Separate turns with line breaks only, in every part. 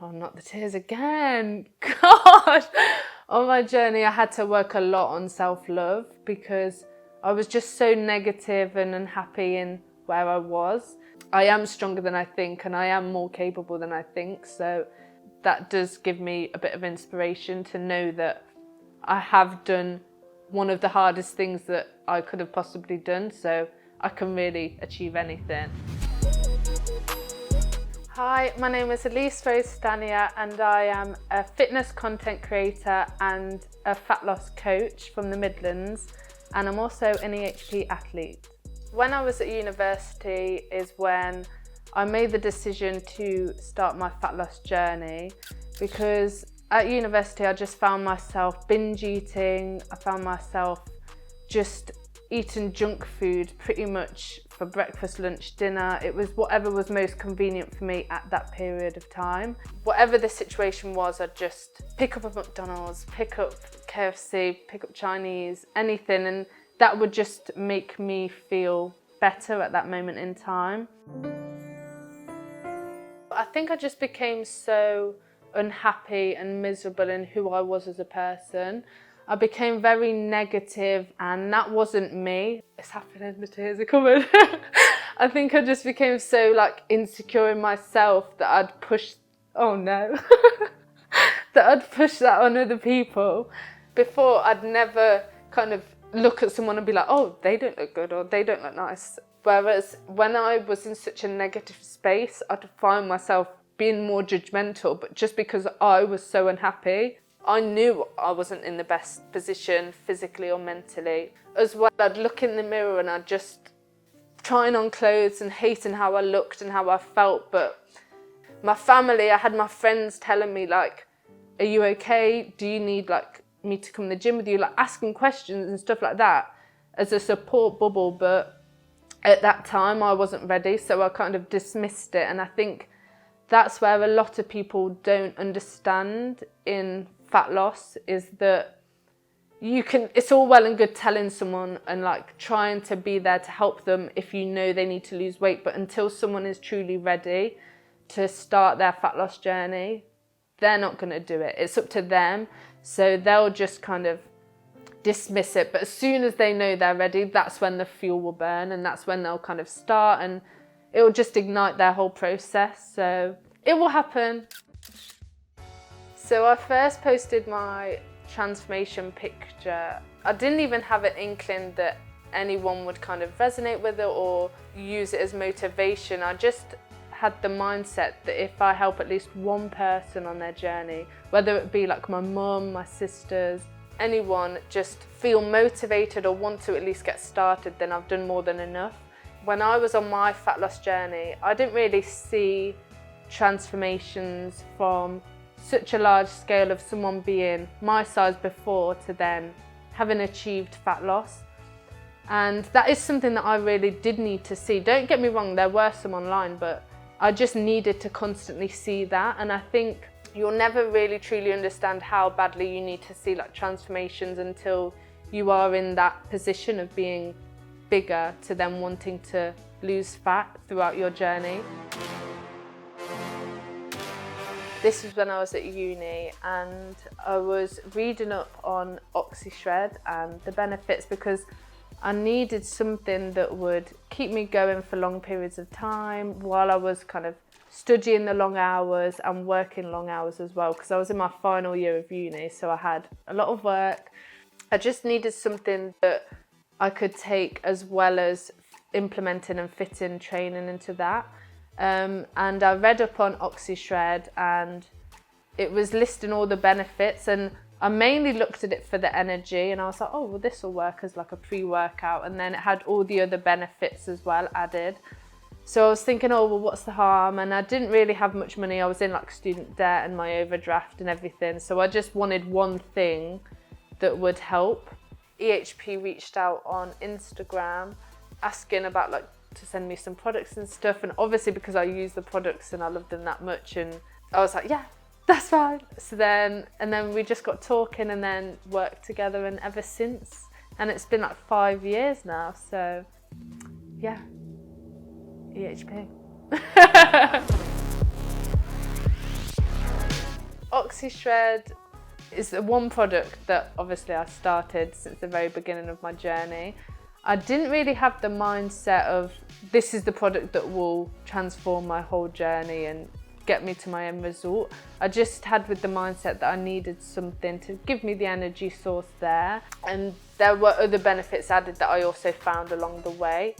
oh, not the tears again. Gosh. On my journey, I had to work a lot on self-love because I was just so negative and unhappy in where I was. I am stronger than I think, and I am more capable than I think. So that does give me a bit of inspiration to know that I have done one of the hardest things that I could have possibly done. So I can really achieve anything. Hi, my name is Elise Rose Stanier and I am a fitness content creator and a fat loss coach from the Midlands, and I'm also an EHP athlete. When I was at university is when I made the decision to start my fat loss journey, because at university I just found myself binge eating. I found myself just eating junk food pretty much for breakfast, lunch, dinner. It was whatever was most convenient for me at that period of time. Whatever the situation was, I'd just pick up a McDonald's, pick up KFC, pick up Chinese, anything, and that would just make me feel better at that moment in time. I think I just became so unhappy and miserable in who I was as a person. I became very negative, and that wasn't me. It's happening, the tears are coming. I think I just became so insecure in myself that I'd push, oh no, that I'd push that on other people. Before, I'd never kind of look at someone and be like, oh, they don't look good or they don't look nice. Whereas when I was in such a negative space, I'd find myself being more judgmental, but just because I was so unhappy, I knew I wasn't in the best position physically or mentally. As well, I'd look in the mirror and I'd just trying on clothes and hating how I looked and how I felt. But my family, I had my friends telling me are you okay? Do you need me to come to the gym with you? Asking questions and stuff like that as a support bubble. But at that time I wasn't ready, so I kind of dismissed it. And I think that's where a lot of people don't understand in fat loss, is that it's all well and good telling someone and trying to be there to help them if you know they need to lose weight, but until someone is truly ready to start their fat loss journey, they're not going to do it. It's up to them. So they'll just kind of dismiss it. But as soon as they know they're ready, that's when the fuel will burn, and that's when they'll kind of start, and it will just ignite their whole process. So it will happen. So I first posted my transformation picture. I didn't even have an inkling that anyone would kind of resonate with it or use it as motivation. I just had the mindset that if I help at least one person on their journey, whether it be my mum, my sisters, anyone just feel motivated or want to at least get started, then I've done more than enough. When I was on my fat loss journey, I didn't really see transformations from such a large scale of someone being my size before to then having achieved fat loss. And that is something that I really did need to see. Don't get me wrong, there were some online, but I just needed to constantly see that. And I think you'll never really truly understand how badly you need to see transformations until you are in that position of being bigger to then wanting to lose fat throughout your journey. This was when I was at uni, and I was reading up on OxyShred and the benefits, because I needed something that would keep me going for long periods of time while I was kind of studying the long hours and working long hours as well, because I was in my final year of uni, so I had a lot of work. I just needed something that I could take as well as implementing and fitting training into that. And I read up on OxyShred, and it was listing all the benefits, and I mainly looked at it for the energy, and I was like, oh, well, this will work as a pre-workout, and then it had all the other benefits as well added. So I was thinking, oh, well, what's the harm? And I didn't really have much money. I was in student debt and my overdraft and everything, so I just wanted one thing that would help. EHP reached out on Instagram asking about to send me some products and stuff, and obviously because I use the products and I love them that much, and I was like, yeah, that's fine. So then we just got talking and then worked together, and ever since, and it's been 5 years now, so yeah, EHP. OxyShred is the one product that obviously I started since the very beginning of my journey. I didn't really have the mindset of this is the product that will transform my whole journey and get me to my end result. I just had with the mindset that I needed something to give me the energy source there, and there were other benefits added that I also found along the way.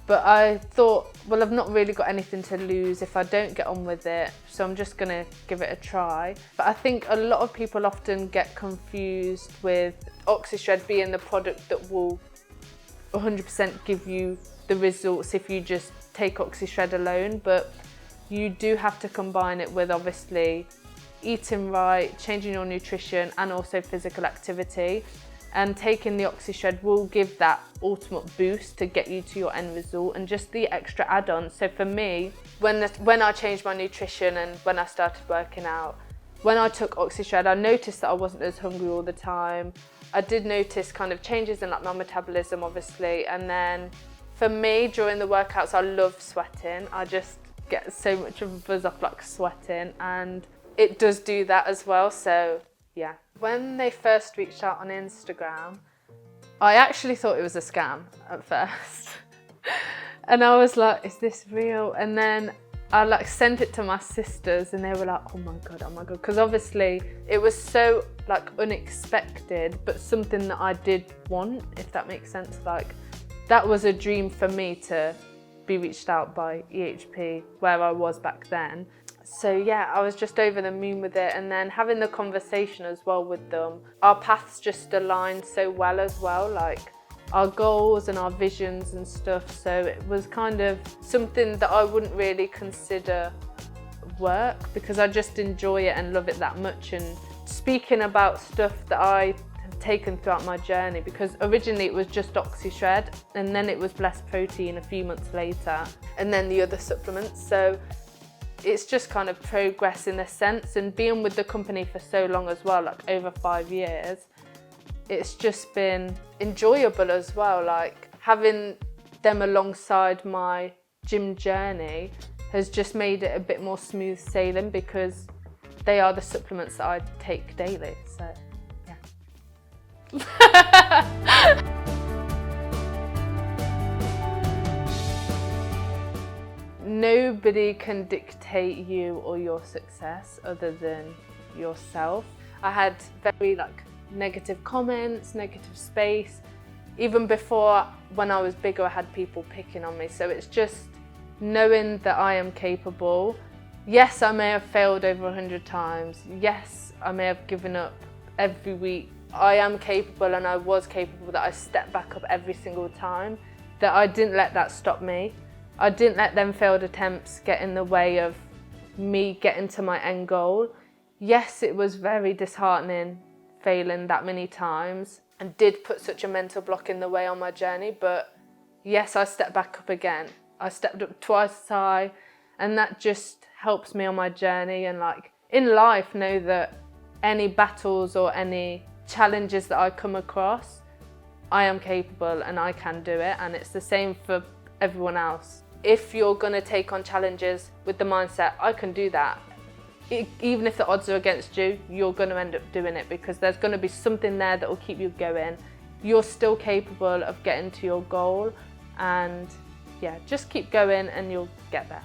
But I thought, well, I've not really got anything to lose if I don't get on with it, so I'm just gonna give it a try. But I think a lot of people often get confused with OxyShred being the product that will 100% give you the results if you just take OxyShred alone, but you do have to combine it with obviously eating right, changing your nutrition, and also physical activity. And taking the OxyShred will give that ultimate boost to get you to your end result, and just the extra add-ons. So for me, when I changed my nutrition and when I started working out, when I took OxyShred, I noticed that I wasn't as hungry all the time. I did notice kind of changes in like my metabolism, obviously. And then for me, during the workouts, I love sweating. I just get so much of a buzz off like sweating, and it does do that as well. So yeah. When they first reached out on Instagram, I actually thought it was a scam at first. And I was like, is this real? And then I like sent it to my sisters and they were like, oh my God. Because obviously it was so like unexpected, but something that I did want, if that makes sense. Like that was a dream for me to be reached out by EHP where I was back then. So yeah, I was just over the moon with it, and then having the conversation as well with them. Our paths just aligned so well as well, like our goals and our visions and stuff. So it was kind of something that I wouldn't really consider work, because I just enjoy it and love it that much. And speaking about stuff that I have taken throughout my journey, because originally it was just OxyShred, and then it was Blessed Protein a few months later, and then the other supplements. So it's just kind of progress in a sense, and being with the company for so long as well, like over 5 years, it's just been enjoyable as well. Like having them alongside my gym journey has just made it a bit more smooth sailing, because they are the supplements that I take daily. So yeah. Nobody can dictate you or your success other than yourself. I had very like negative comments, negative space. Even before, when I was bigger, I had people picking on me. So it's just knowing that I am capable. Yes, I may have failed over 100 times. Yes, I may have given up every week. I am capable, and I was capable, that I stepped back up every single time, that I didn't let that stop me. I didn't let them failed attempts get in the way of me getting to my end goal. Yes, it was very disheartening failing that many times and did put such a mental block in the way on my journey, but yes, I stepped back up again. I stepped up twice as high, and that just helps me on my journey. And like in life, know that any battles or any challenges that I come across, I am capable and I can do it, and it's the same for everyone else. If you're going to take on challenges with the mindset, I can do that, even if the odds are against you, you're going to end up doing it, because there's going to be something there that will keep you going. You're still capable of getting to your goal, and yeah, just keep going and you'll get there.